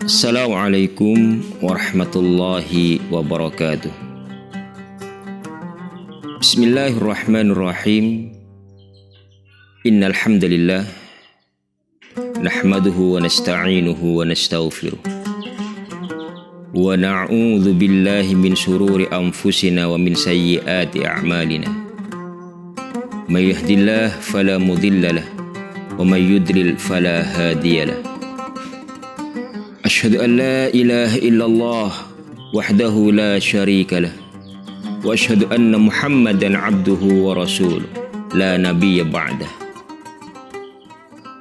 Assalamualaikum warahmatullahi wabarakatuh. Bismillahirrahmanirrahim. Innal hamdalillah nahmaduhu wa nasta'inuhu wa nastaghfiruh. Wa na'udzu billahi min shururi anfusina wa min sayyiati a'malina. May yahdihillahu fala mudilla lahu wa may yudlil fala hadiyalah. Asyhadu an la ilaha illallah wahdahu la syarika lah wa asyhadu anna Muhammadan abduhu wa rasuluh la nabiyya ba'dah.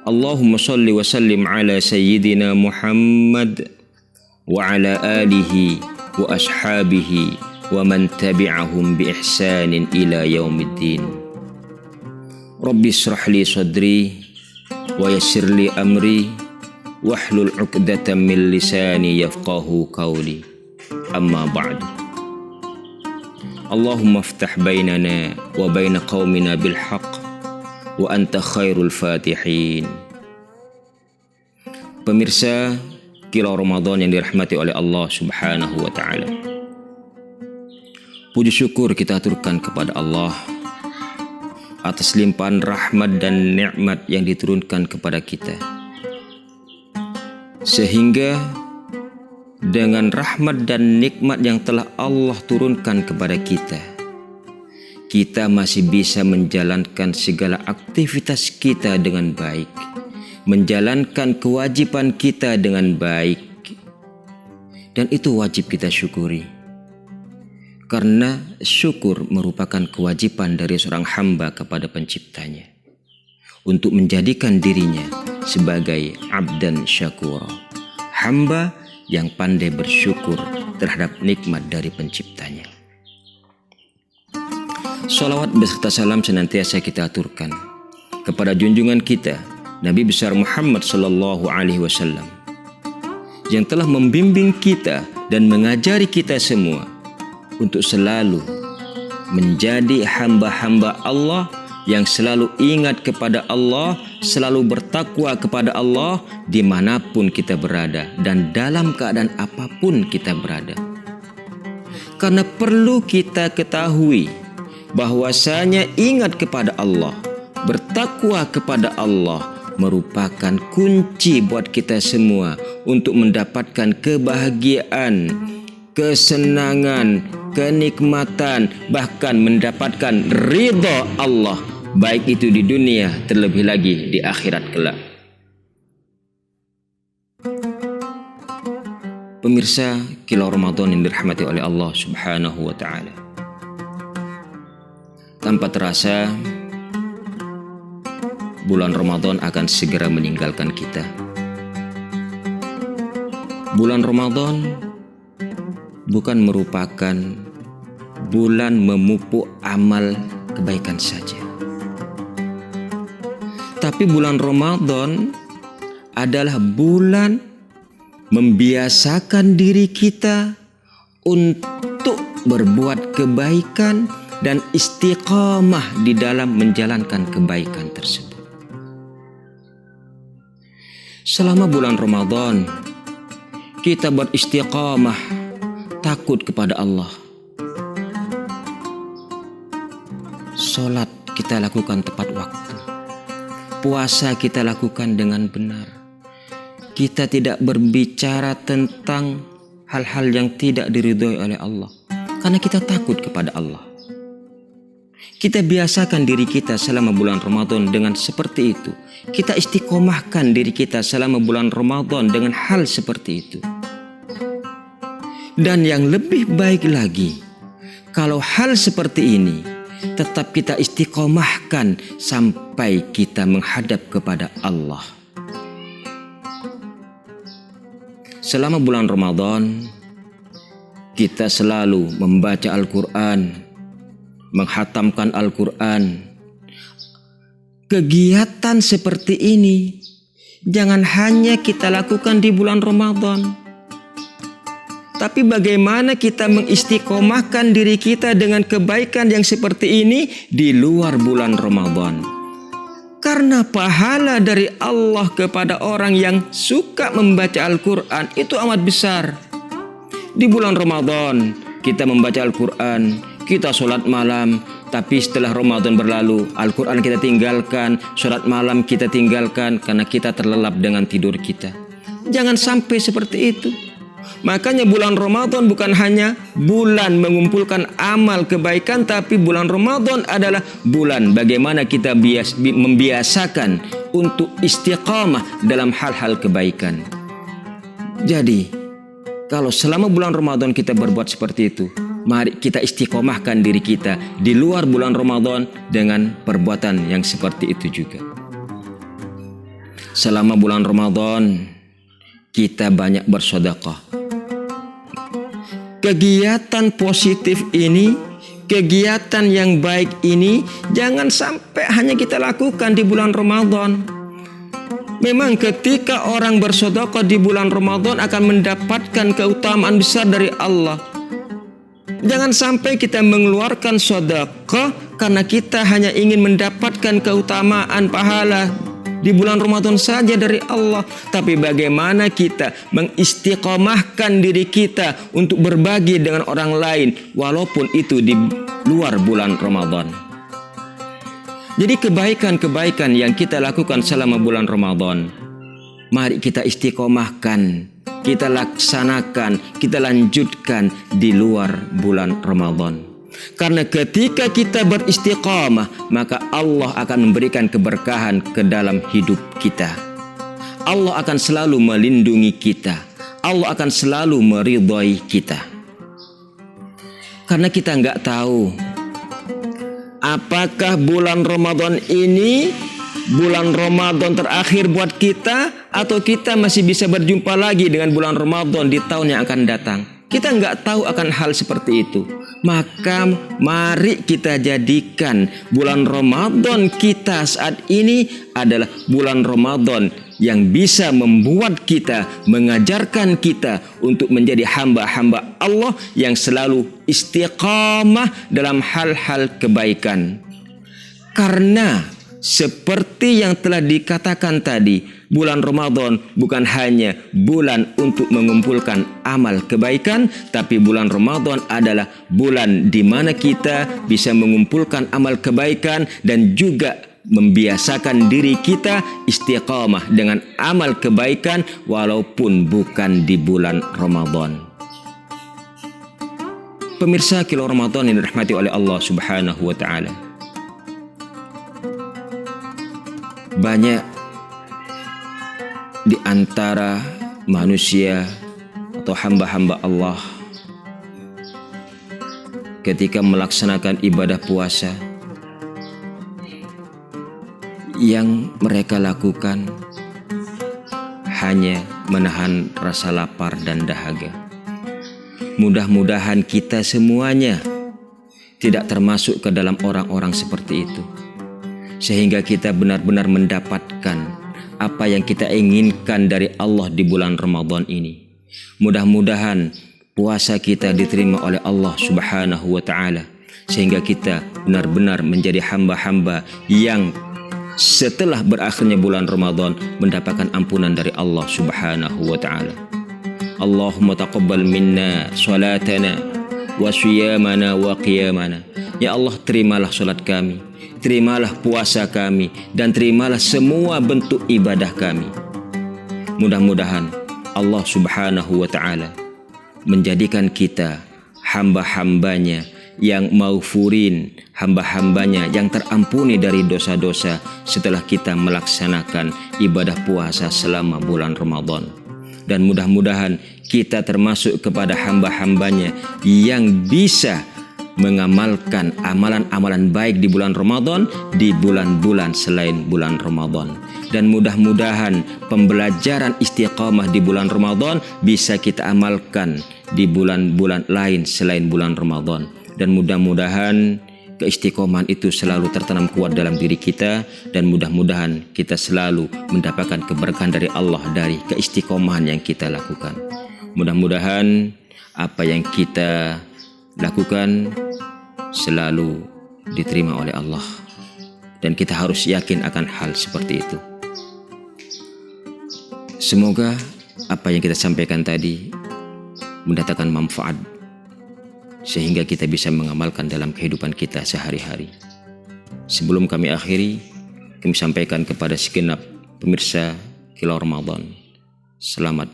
Allahumma salli wa sallim ala sayyidina Muhammad wa ala alihi wa ashabihi wa man tabi'ahum bi ihsanin ila yaumiddin. Rabbi shrah li sadri wa yassir li amri wahlul 'uqdatam min lisani yafqahu qawli. Amma ba'du. Allahumma iftah bainana wa baina qaumina bil haqq wa anta khairul fatihin. Pemirsa Kilau Ramadan yang dirahmati oleh Allah Subhanahu wa taala. Puji syukur kita aturkan kepada Allah atas limpahan rahmat dan nikmat yang diturunkan kepada kita. Sehingga dengan rahmat dan nikmat yang telah Allah turunkan kepada kita, kita masih bisa menjalankan segala aktivitas kita dengan baik, menjalankan kewajiban kita dengan baik. Dan itu wajib kita syukuri. Karena syukur merupakan kewajiban dari seorang hamba kepada penciptanya untuk menjadikan dirinya sebagai abdan syakura, hamba yang pandai bersyukur terhadap nikmat dari penciptanya. Salawat beserta salam senantiasa kita aturkan kepada junjungan kita Nabi besar Muhammad sallallahu alaihi wasallam yang telah membimbing kita dan mengajari kita semua untuk selalu menjadi hamba-hamba Allah yang selalu ingat kepada Allah, selalu bertakwa kepada Allah dimanapun kita berada dan dalam keadaan apapun kita berada. Karena perlu kita ketahui bahwasanya ingat kepada Allah, bertakwa kepada Allah merupakan kunci buat kita semua untuk mendapatkan kebahagiaan, kesenangan, kenikmatan, bahkan mendapatkan ridha Allah, baik itu di dunia terlebih lagi di akhirat kelak. Pemirsa Kilau Ramadan yang dirahmati oleh Allah Subhanahu wa taala. Tanpa terasa bulan Ramadan akan segera meninggalkan kita. Bulan Ramadan bukan merupakan bulan memupuk amal kebaikan saja. Tapi bulan Ramadan adalah bulan membiasakan diri kita untuk berbuat kebaikan dan istiqamah di dalam menjalankan kebaikan tersebut. Selama bulan Ramadan kita beristiqamah, takut kepada Allah. Salat kita lakukan tepat waktu. Puasa kita lakukan dengan benar. Kita tidak berbicara tentang hal-hal yang tidak diridhoi oleh Allah. Karena kita takut kepada Allah. Kita biasakan diri kita selama bulan Ramadan dengan seperti itu. Kita istiqomahkan diri kita selama bulan Ramadan dengan hal seperti itu. Dan yang lebih baik lagi, kalau hal seperti ini tetap kita istiqomahkan sampai kita menghadap kepada Allah. Selama bulan Ramadan, kita selalu membaca Al-Quran, menghatamkan Al-Quran. Kegiatan seperti ini jangan hanya kita lakukan di bulan Ramadan, tapi bagaimana kita mengistiqomahkan diri kita dengan kebaikan yang seperti ini di luar bulan Ramadan. Karena pahala dari Allah kepada orang yang suka membaca Al-Quran itu amat besar. Di bulan Ramadan kita membaca Al-Quran, kita sholat malam, tapi setelah Ramadan berlalu, Al-Quran kita tinggalkan, sholat malam kita tinggalkan karena kita terlelap dengan tidur kita. Jangan sampai seperti itu. Makanya bulan Ramadan bukan hanya bulan mengumpulkan amal kebaikan, tapi bulan Ramadan adalah bulan bagaimana kita membiasakan untuk istiqamah dalam hal-hal kebaikan. Jadi, kalau selama bulan Ramadan kita berbuat seperti itu, mari kita istiqomahkan diri kita di luar bulan Ramadan dengan perbuatan yang seperti itu juga. Selama bulan Ramadan, kita banyak bersedekah. Kegiatan positif ini, kegiatan yang baik ini jangan sampai hanya kita lakukan di bulan Ramadan. Memang ketika orang bersedekah di bulan Ramadan akan mendapatkan keutamaan besar dari Allah. Jangan sampai kita mengeluarkan sedekah karena kita hanya ingin mendapatkan keutamaan pahala di bulan Ramadan saja dari Allah, tapi bagaimana kita mengistiqomahkan diri kita untuk berbagi dengan orang lain walaupun itu di luar bulan Ramadan. Jadi kebaikan-kebaikan yang kita lakukan selama bulan Ramadan, mari kita istiqomahkan, kita laksanakan, kita lanjutkan di luar bulan Ramadan. Karena ketika kita beristiqamah, maka Allah akan memberikan keberkahan ke dalam hidup kita. Allah akan selalu melindungi kita. Allah akan selalu meridhai kita. Karena kita nggak tahu apakah bulan Ramadan ini bulan Ramadan terakhir buat kita, atau kita masih bisa berjumpa lagi dengan bulan Ramadan di tahun yang akan datang. Kita nggak tahu akan hal seperti itu. Maka mari kita jadikan bulan Ramadan kita saat ini adalah bulan Ramadan yang bisa membuat kita, mengajarkan kita untuk menjadi hamba-hamba Allah yang selalu istiqamah dalam hal-hal kebaikan. Karena seperti yang telah dikatakan tadi, bulan Ramadan bukan hanya bulan untuk mengumpulkan amal kebaikan, tapi bulan Ramadan adalah bulan di mana kita bisa mengumpulkan amal kebaikan dan juga membiasakan diri kita istiqamah dengan amal kebaikan walaupun bukan di bulan Ramadan. Pemirsa Kilo Ramadan yang dirahmati oleh Allah Subhanahu wa taala. Banyak di antara manusia atau hamba-hamba Allah ketika melaksanakan ibadah puasa, yang mereka lakukan hanya menahan rasa lapar dan dahaga. Mudah-mudahan kita semuanya tidak termasuk ke dalam orang-orang seperti itu, sehingga kita benar-benar mendapatkan apa yang kita inginkan dari Allah di bulan Ramadan ini. Mudah-mudahan puasa kita diterima oleh Allah Subhanahu wa taala, sehingga kita benar-benar menjadi hamba-hamba yang setelah berakhirnya bulan Ramadan mendapatkan ampunan dari Allah Subhanahu wa taala. Allahumma taqabbal minna salatana wa siyamana wa qiyamana. Ya Allah, terimalah salat kami, terimalah puasa kami, dan terimalah semua bentuk ibadah kami. Mudah-mudahan Allah Subhanahu wa ta'ala menjadikan kita hamba-hambanya yang maghfurin, hamba-hambanya yang terampuni dari dosa-dosa setelah kita melaksanakan ibadah puasa selama bulan Ramadan. Dan mudah-mudahan kita termasuk kepada hamba-hambanya yang bisa mengamalkan amalan-amalan baik di bulan Ramadan di bulan-bulan selain bulan Ramadan. Dan mudah-mudahan pembelajaran istiqamah di bulan Ramadan bisa kita amalkan di bulan-bulan lain selain bulan Ramadan. Dan mudah-mudahan keistiqomahan itu selalu tertanam kuat dalam diri kita, dan mudah-mudahan kita selalu mendapatkan keberkahan dari Allah dari keistiqomahan yang kita lakukan. Mudah-mudahan apa yang kita lakukan selalu diterima oleh Allah. dan kita harus yakin akan hal seperti itu. Semoga apa yang kita sampaikan tadi mendatangkan manfaat sehingga kita bisa mengamalkan dalam kehidupan kita sehari-hari. Sebelum kami akhiri, kami sampaikan kepada segenap pemirsa Kilau Ramadan, selamat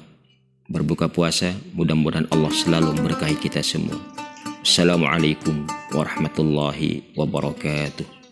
berbuka puasa, mudah-mudahan Allah selalu memberkahi kita semua. Assalamualaikum warahmatullahi wabarakatuh.